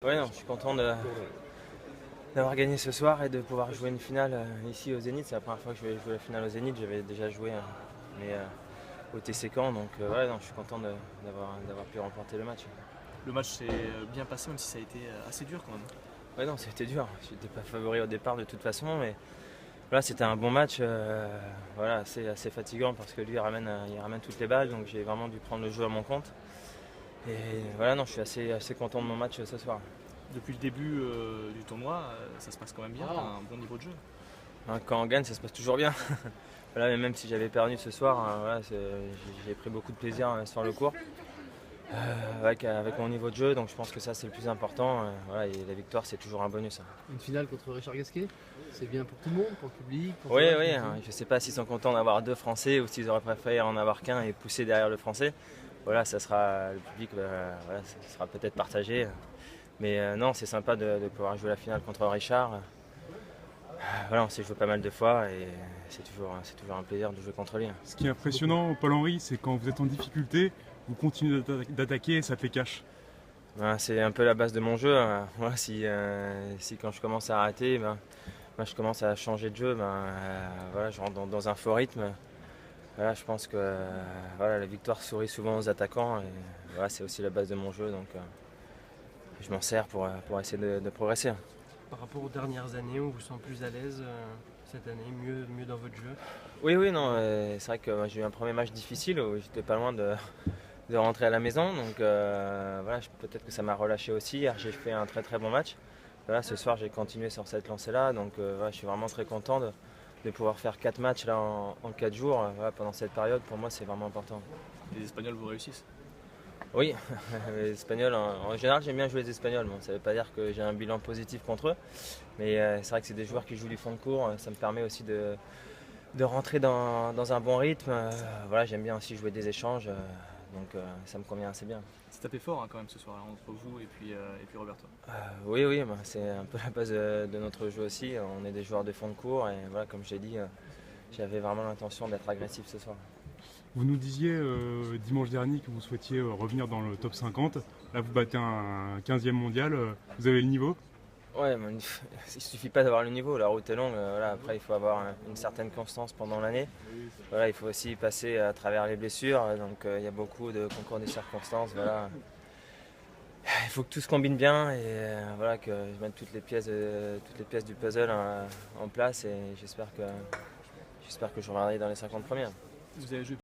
Ouais, non, je suis content d'avoir gagné ce soir et de pouvoir jouer une finale ici au Zénith. C'est la première fois que je vais jouer la finale au Zénith. J'avais déjà joué mais, au TC Caen, donc ouais, non, je suis content d'avoir pu remporter le match. Le match s'est bien passé, même si ça a été assez dur quand même. Ouais, non, c'était dur. Je n'étais pas favori au départ de toute façon, mais voilà, c'était un bon match. Voilà, assez fatigant parce que lui il ramène toutes les balles, donc j'ai vraiment dû prendre le jeu à mon compte. Et voilà, non, je suis assez content de mon match ce soir. Depuis le début du tournoi, ça se passe quand même bien, t'as un bon niveau de jeu. Hein, quand on gagne, ça se passe toujours bien. Voilà, mais même si j'avais perdu ce soir, voilà, j'ai pris beaucoup de plaisir sur le court avec mon niveau de jeu, donc je pense que ça c'est le plus important. Voilà, et la victoire c'est toujours un bonus. Une finale contre Richard Gasquet, c'est bien pour tout le monde, pour le public, pour Oui, toi, oui, pour je ne sais pas s'ils sont contents d'avoir deux Français ou s'ils auraient préféré en avoir qu'un et pousser derrière le Français. Voilà, ça sera le public, voilà, ça sera peut-être partagé. Mais non, c'est sympa de pouvoir jouer la finale contre Richard. Voilà, on s'est joué pas mal de fois et c'est toujours un plaisir de jouer contre lui. Ce qui est impressionnant, Paul-Henri, c'est quand vous êtes en difficulté, vous continuez d'attaquer et ça fait cash. Ben, c'est un peu la base de mon jeu. Moi, si quand je commence à rater, je commence à changer de jeu, voilà, je rentre dans un faux rythme. Voilà, je pense que voilà, la victoire sourit souvent aux attaquants et voilà, c'est aussi la base de mon jeu. Donc, je m'en sers pour essayer de progresser. Par rapport aux dernières années, on vous sent plus à l'aise cette année, mieux dans votre jeu? Oui, non, c'est vrai que j'ai eu un premier match difficile où j'étais pas loin de rentrer à la maison. Donc voilà, peut-être que ça m'a relâché aussi. Hier, j'ai fait un très très bon match. Voilà, ce soir, j'ai continué sur cette lancée-là. Donc voilà, je suis vraiment très content de pouvoir faire 4 matchs là, en 4 jours. Voilà, pendant cette période, pour moi, c'est vraiment important. Les Espagnols vous réussissent. Oui, les Espagnols, en général, j'aime bien jouer les Espagnols. Bon, ça ne veut pas dire que j'ai un bilan positif contre eux. Mais c'est vrai que c'est des joueurs qui jouent du fond de cours. Ça me permet aussi de rentrer dans un bon rythme. Voilà, j'aime bien aussi jouer des échanges. Donc ça me convient assez bien. C'est tapé fort hein, quand même ce soir entre vous et puis Roberto. Oui, c'est un peu la base de notre jeu aussi. On est des joueurs de fond de cours et voilà, comme je l'ai dit, j'avais vraiment l'intention d'être agressif ce soir. Vous nous disiez dimanche dernier que vous souhaitiez revenir dans le top 50. Là, vous battez un 15e mondial. Vous avez le niveau? Ouais, mais il suffit pas d'avoir le niveau, la route est longue. Voilà, après, il faut avoir une certaine constance pendant l'année. Voilà, il faut aussi passer à travers les blessures. Donc il y a beaucoup de concours de circonstances. Voilà. Il faut que tout se combine bien et voilà, que je mette toutes les pièces du puzzle en place et j'espère que je reviendrai dans les 50 premières. Vous avez joué